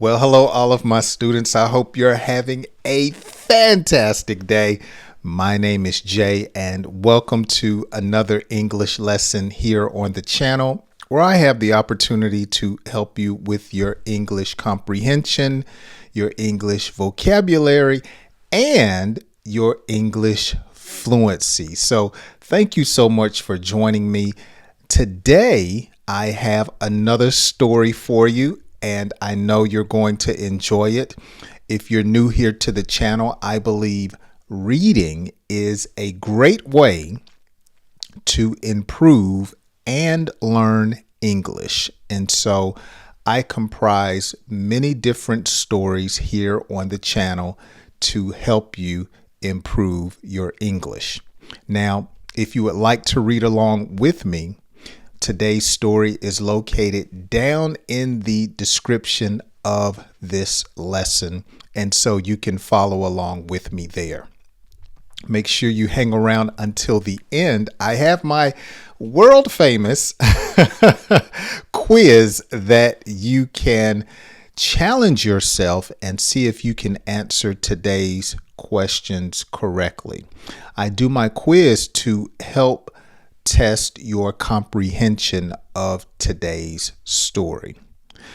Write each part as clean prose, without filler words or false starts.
Well, hello, all of my students. I hope you're having a fantastic day. My name is Jay, and welcome to another English lesson here on the channel, where I have the opportunity to help you with your English comprehension, your English vocabulary, and your English fluency. So thank you so much for joining me. Today, I have another story for you, and I know you're going to enjoy it. If you're new here to the channel, I believe reading is a great way to improve and learn English. And so I comprise many different stories here on the channel to help you improve your English. Now, if you would like to read along with me, today's story is located down in the description of this lesson, and so you can follow along with me there. Make sure you hang around until the end. I have my world famous quiz that you can challenge yourself and see if you can answer today's questions correctly. I do my quiz to help test your comprehension of today's story.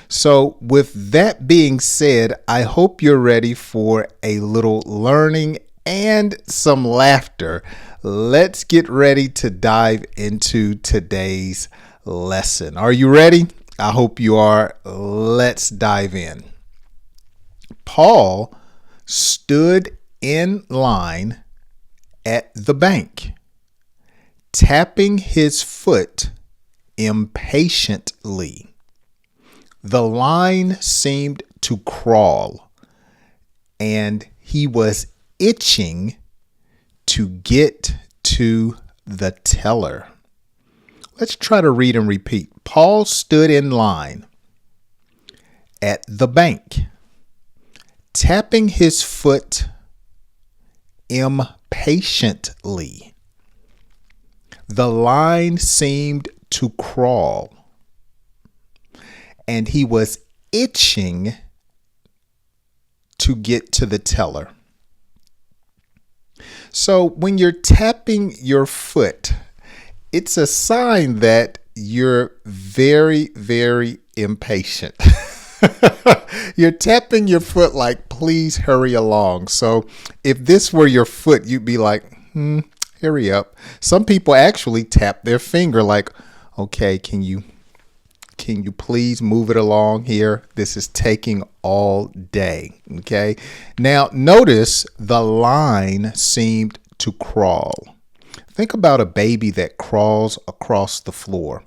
So with that being said, I hope you're ready for a little learning and some laughter. Let's get ready to dive into today's lesson. Are you ready? I hope you are. Let's dive in. Paul stood in line at the bank, tapping his foot impatiently. The line seemed to crawl, and he was itching to get to the teller. Let's try to read and repeat. Paul stood in line at the bank, tapping his foot impatiently. The line seemed to crawl, and he was itching to get to the teller. So when you're tapping your foot, it's a sign that you're very, very impatient. You're tapping your foot like, please hurry along. So if this were your foot, you'd be like, hurry up. Some people actually tap their finger like, okay, can you please move it along here? This is taking all day. Okay. Now notice the line seemed to crawl. Think about a baby that crawls across the floor.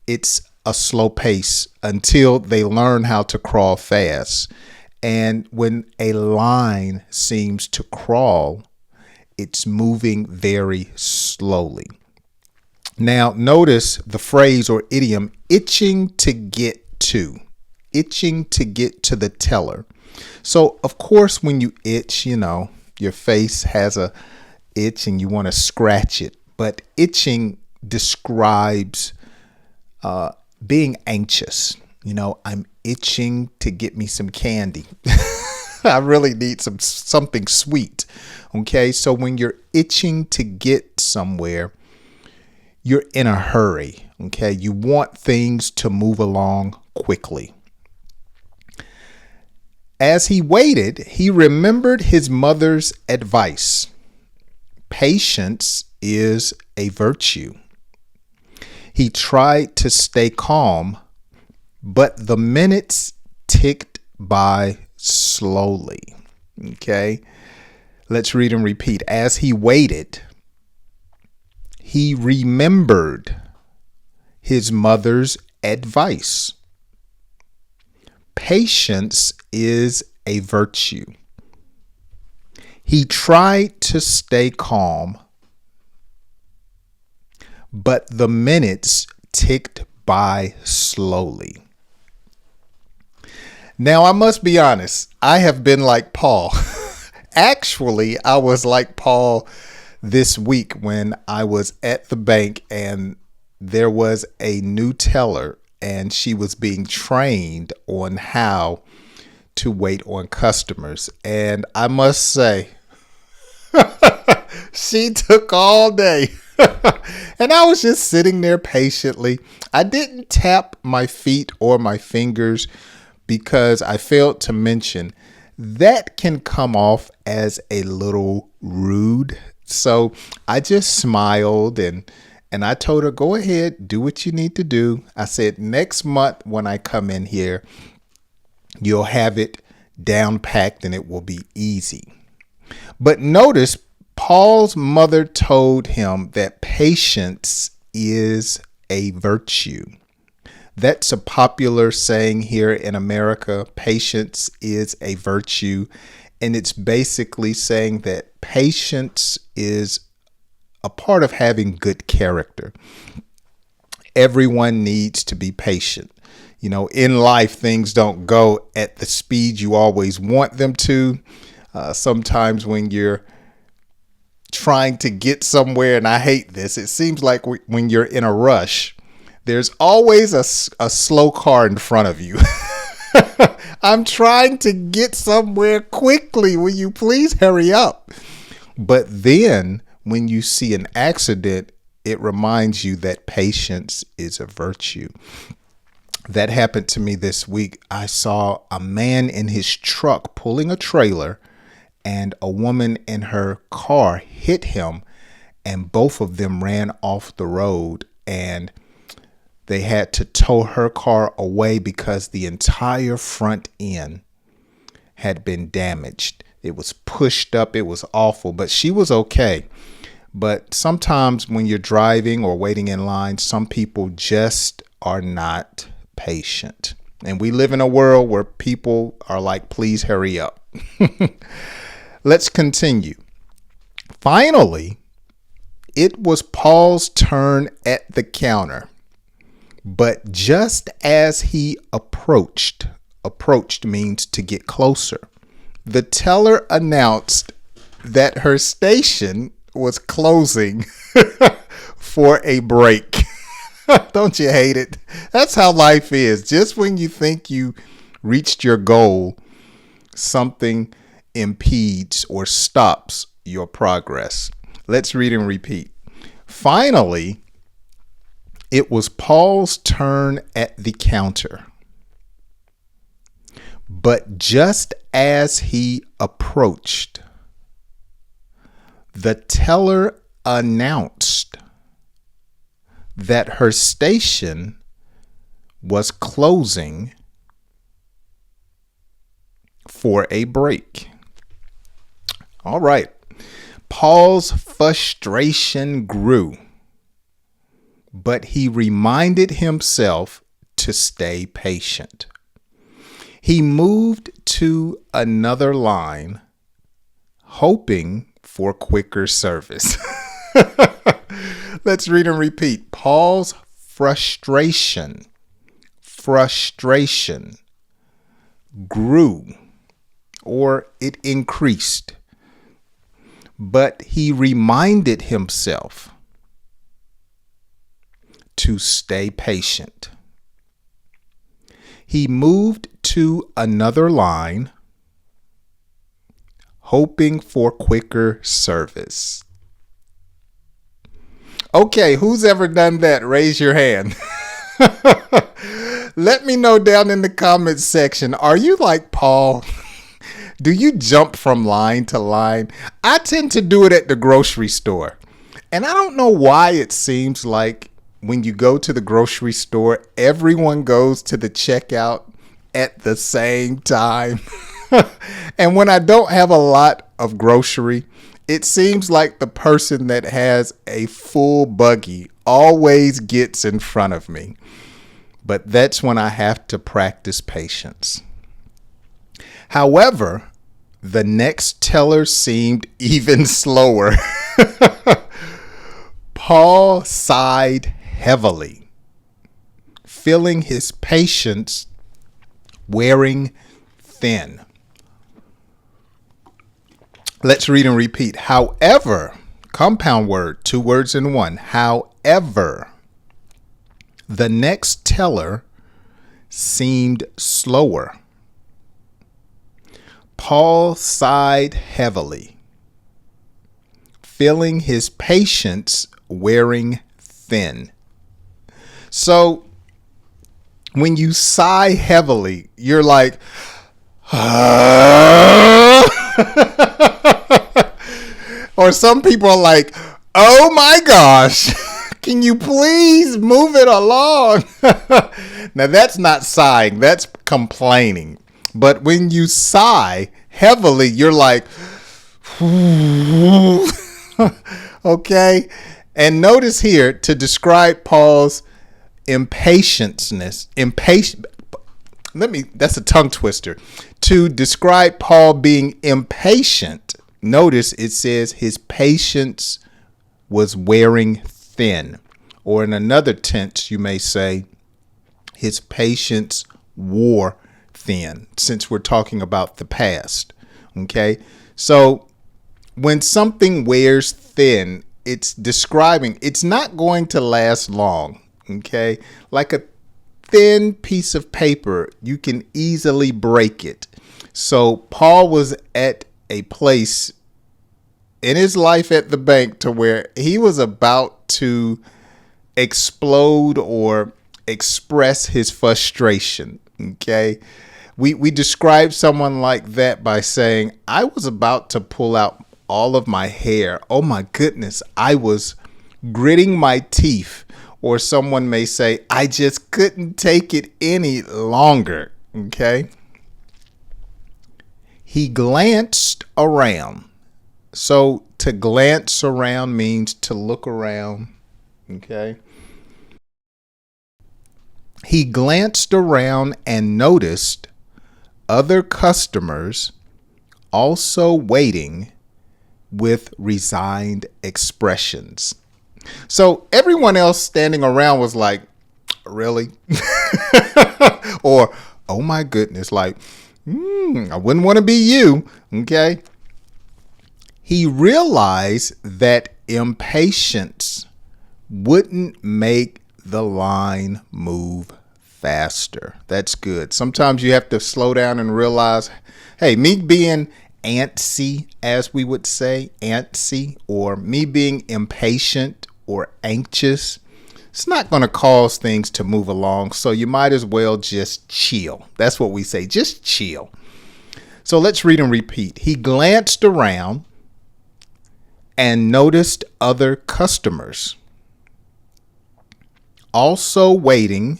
It's a slow pace until they learn how to crawl fast. And when a line seems to crawl, it's moving very slowly. Now, notice the phrase or idiom, itching to get to the teller. So, of course, when you itch, your face has a itch and you want to scratch it. But itching describes being anxious. I'm itching to get me some candy. I really need something sweet. Okay, so when you're itching to get somewhere, you're in a hurry. Okay, you want things to move along quickly. As he waited, he remembered his mother's advice. Patience is a virtue. He tried to stay calm, but the minutes ticked by slowly. Okay, let's read and repeat. As he waited, he remembered his mother's advice. Patience is a virtue. He tried to stay calm, but the minutes ticked by slowly. Now, I must be honest, I have been like Paul. Actually, I was like Paul this week when I was at the bank and there was a new teller and she was being trained on how to wait on customers. And I must say, she took all day. And I was just sitting there patiently. I didn't tap my feet or my fingers because I failed to mention that can come off as a little rude. So I just smiled and I told her, go ahead, do what you need to do. I said, next month when I come in here, you'll have it down packed and it will be easy. But notice Paul's mother told him that patience is a virtue. That's a popular saying here in America. Patience is a virtue. And it's basically saying that patience is a part of having good character. Everyone needs to be patient. You know, in life, things don't go at the speed you always want them to. Sometimes when you're trying to get somewhere, and I hate this, it seems like when you're in a rush, there's always a slow car in front of you. I'm trying to get somewhere quickly. Will you please hurry up? But then when you see an accident, it reminds you that patience is a virtue. That happened to me this week. I saw a man in his truck pulling a trailer and a woman in her car hit him, and both of them ran off the road, and they had to tow her car away because the entire front end had been damaged. It was pushed up. It was awful, but she was okay. But sometimes when you're driving or waiting in line, some people just are not patient. And we live in a world where people are like, please hurry up. Let's continue. Finally, it was Paul's turn at the counter. But just as he approached means to get closer, the teller announced that her station was closing for a break. Don't you hate it? That's how life is. Just when you think you reached your goal, something impedes or stops your progress. Let's read and repeat. Finally, it was Paul's turn at the counter. But just as he approached, the teller announced that her station was closing for a break. All right. Paul's frustration grew, but he reminded himself to stay patient. He moved to another line, hoping for quicker service. Let's read and repeat. Paul's frustration grew, or it increased, but he reminded himself to stay patient. He moved to another line, hoping for quicker service. Okay, who's ever done that? Raise your hand. Let me know down in the comments section. Are you like Paul? Do you jump from line to line? I tend to do it at the grocery store. And I don't know why it seems like when you go to the grocery store, everyone goes to the checkout at the same time. And when I don't have a lot of grocery, it seems like the person that has a full buggy always gets in front of me. But that's when I have to practice patience. However, the next teller seemed even slower. Paul sighed heavily, feeling his patience wearing thin. Let's read and repeat. However, compound word, 2 words in one. However, the next teller seemed slower, Paul sighed heavily, feeling his patience wearing thin. So when you sigh heavily, you're like, or some people are like, oh my gosh, can you please move it along? Now that's not sighing, that's complaining. But when you sigh heavily, you're like, okay. And notice here, to describe Paul's that's a tongue twister. To describe Paul being impatient, notice it says his patience was wearing thin. Or in another tense, you may say his patience wore thin, since we're talking about the past. Okay. So when something wears thin, it's describing it's not going to last long. Okay. Like a thin piece of paper, you can easily break it. So Paul was at a place in his life at the bank to where he was about to explode or express his frustration. Okay. We describe someone like that by saying, I was about to pull out all of my hair. Oh my goodness. I was gritting my teeth. Or someone may say, I just couldn't take it any longer. Okay. He glanced around. So to glance around means to look around. Okay. He glanced around and noticed other customers also waiting with resigned expressions. So everyone else standing around was like, really? Or, oh my goodness, like, I wouldn't want to be you. Okay. He realized that impatience wouldn't make the line move faster. That's good. Sometimes you have to slow down and realize, hey, me being antsy, as we would say, antsy, or me being impatient or anxious, it's not going to cause things to move along. So you might as well just chill. That's what we say. Just chill. So let's read and repeat. He glanced around and noticed other customers also waiting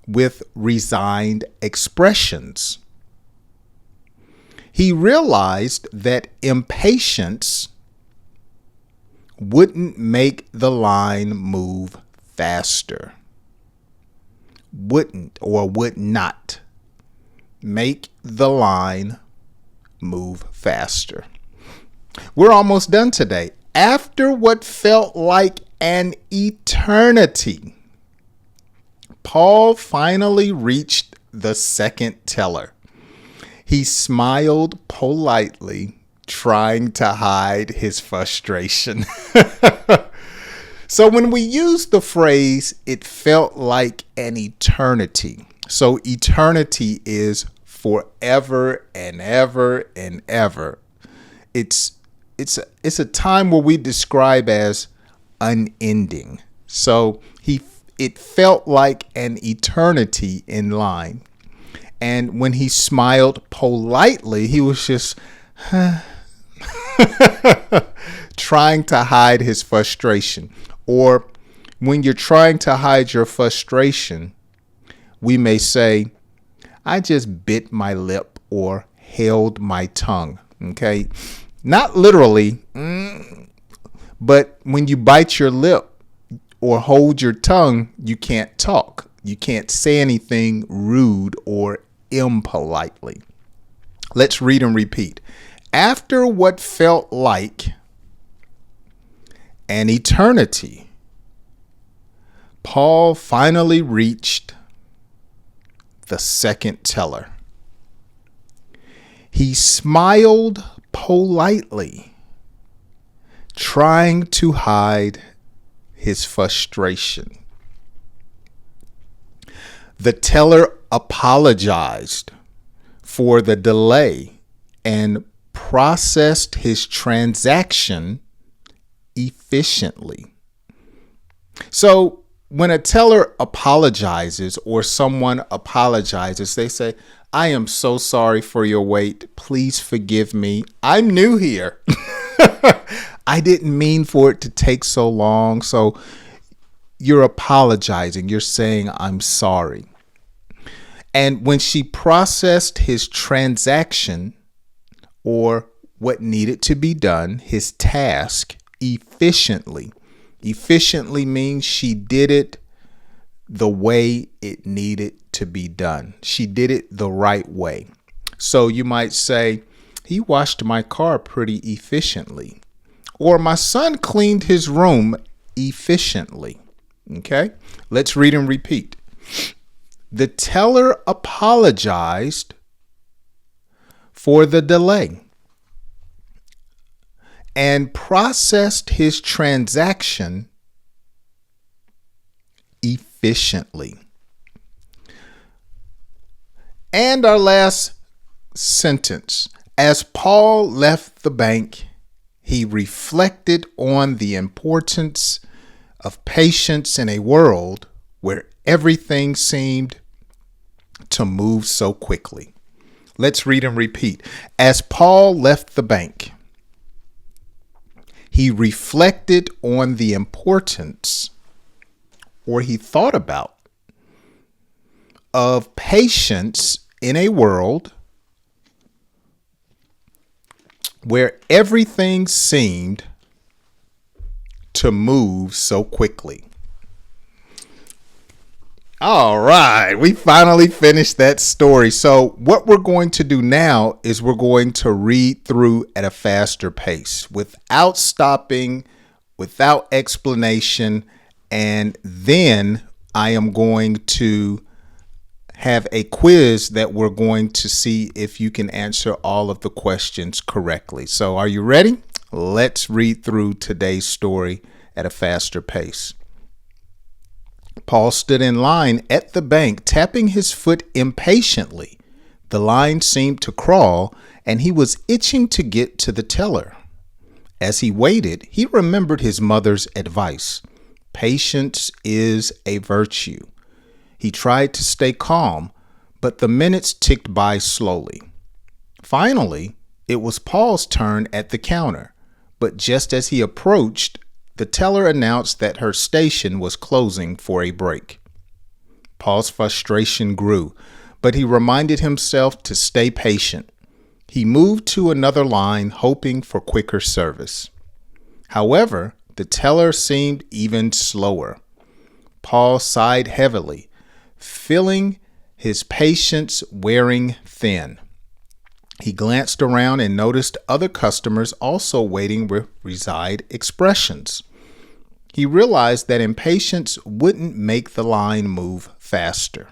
with resigned expressions. He realized that impatience wouldn't make the line move faster. Wouldn't or would not make the line move faster. We're almost done today. After what felt like an eternity, Paul finally reached the second teller. He smiled politely, trying to hide his frustration. So when we use the phrase, it felt like an eternity. So eternity is forever and ever and ever. It's a time where we describe as unending. So it felt like an eternity in line. And when he smiled politely, he was just trying to hide his frustration. Or when you're trying to hide your frustration, we may say, I just bit my lip or held my tongue. Okay. Not literally, but when you bite your lip or hold your tongue, you can't talk. You can't say anything rude or impolitely. Let's read and repeat. After what felt like an eternity, Paul finally reached the second teller. He smiled politely, trying to hide his frustration. The teller apologized for the delay and processed his transaction efficiently. So when a teller apologizes or someone apologizes, they say, "I am so sorry for your wait. Please forgive me. I'm new here. I didn't mean for it to take so long." So you're apologizing. You're saying, "I'm sorry." And when she processed his transaction or what needed to be done, his task, efficiently. Efficiently means she did it the way it needed to be done. She did it the right way. So you might say, "He washed my car pretty efficiently." Or, "My son cleaned his room efficiently." Okay, let's read and repeat. The teller apologized for the delay and processed his transaction efficiently. And our last sentence: as Paul left the bank, he reflected on the importance of patience in a world where everything seemed to move so quickly. Let's read and repeat. As Paul left the bank, he reflected on the importance, or he thought about, of patience in a world where everything seemed to move so quickly. All right, we finally finished that story. So what we're going to do now is we're going to read through at a faster pace without stopping, without explanation, and then I am going to have a quiz that we're going to see if you can answer all of the questions correctly. So are you ready? Let's read through today's story at a faster pace. Paul stood in line at the bank, tapping his foot impatiently. The line seemed to crawl, and he was itching to get to the teller. As he waited, he remembered his mother's advice. Patience is a virtue. He tried to stay calm, but the minutes ticked by slowly. Finally, it was Paul's turn at the counter, but just as he approached, the teller announced that her station was closing for a break. Paul's frustration grew, but he reminded himself to stay patient. He moved to another line, hoping for quicker service. However, the teller seemed even slower. Paul sighed heavily, feeling his patience wearing thin. He glanced around and noticed other customers also waiting with resigned expressions. He realized that impatience wouldn't make the line move faster.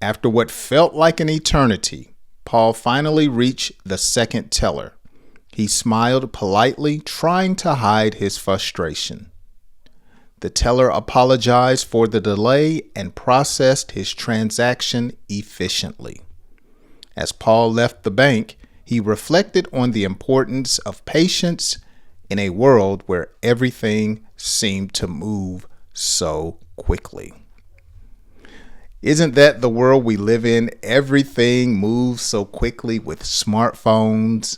After what felt like an eternity, Paul finally reached the second teller. He smiled politely, trying to hide his frustration. The teller apologized for the delay and processed his transaction efficiently. As Paul left the bank, he reflected on the importance of patience in a world where everything seemed to move so quickly. Isn't that the world we live in? Everything moves so quickly with smartphones,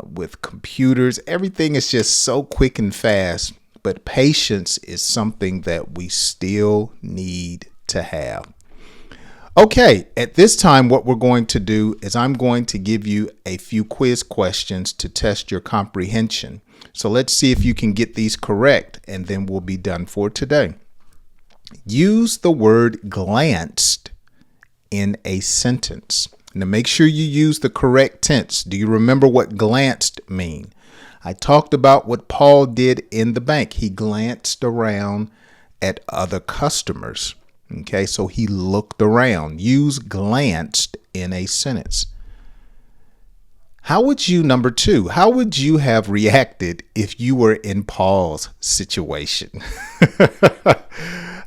with computers. Everything is just so quick and fast. But patience is something that we still need to have. Okay, at this time, what we're going to do is I'm going to give you a few quiz questions to test your comprehension. So let's see if you can get these correct, and then we'll be done for today. Use the word glanced in a sentence. Now make sure you use the correct tense. Do you remember what glanced mean? I talked about what Paul did in the bank. He glanced around at other customers. Okay, so he looked around. Use glanced in a sentence. Number two, how would you have reacted if you were in Paul's situation?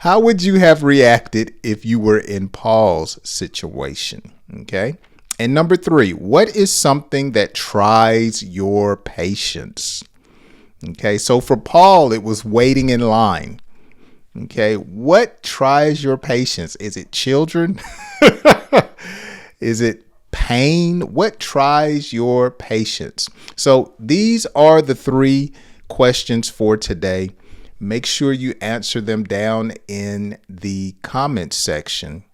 How would you have reacted if you were in Paul's situation? Okay. And number three, what is something that tries your patience? Okay. So for Paul, it was waiting in line. Okay. What tries your patience? Is it children? Is it pain? What tries your patience? So these are the three questions for today. Make sure you answer them down in the comments section.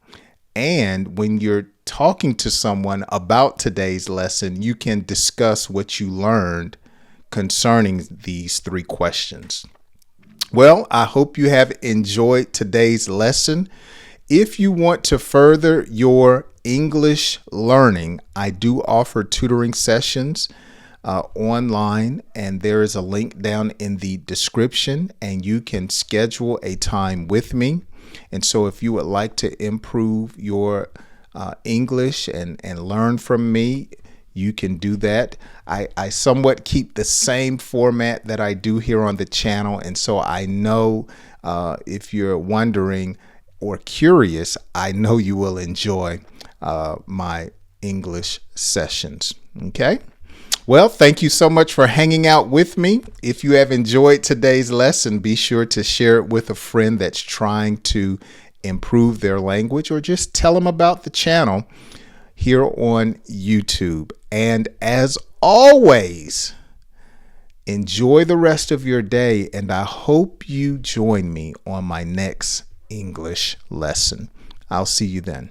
And when you're talking to someone about today's lesson, you can discuss what you learned concerning these three questions. Well, I hope you have enjoyed today's lesson. If you want to further your English learning, I do offer tutoring sessions online, and there is a link down in the description, and you can schedule a time with me. And so if you would like to improve your English and learn from me, you can do that. I somewhat keep the same format that I do here on the channel. And so I know if you're wondering or curious, I know you will enjoy my English sessions. Okay. Well, thank you so much for hanging out with me. If you have enjoyed today's lesson, be sure to share it with a friend that's trying to improve their language, or just tell them about the channel here on YouTube. And as always, enjoy the rest of your day, and I hope you join me on my next English lesson. I'll see you then.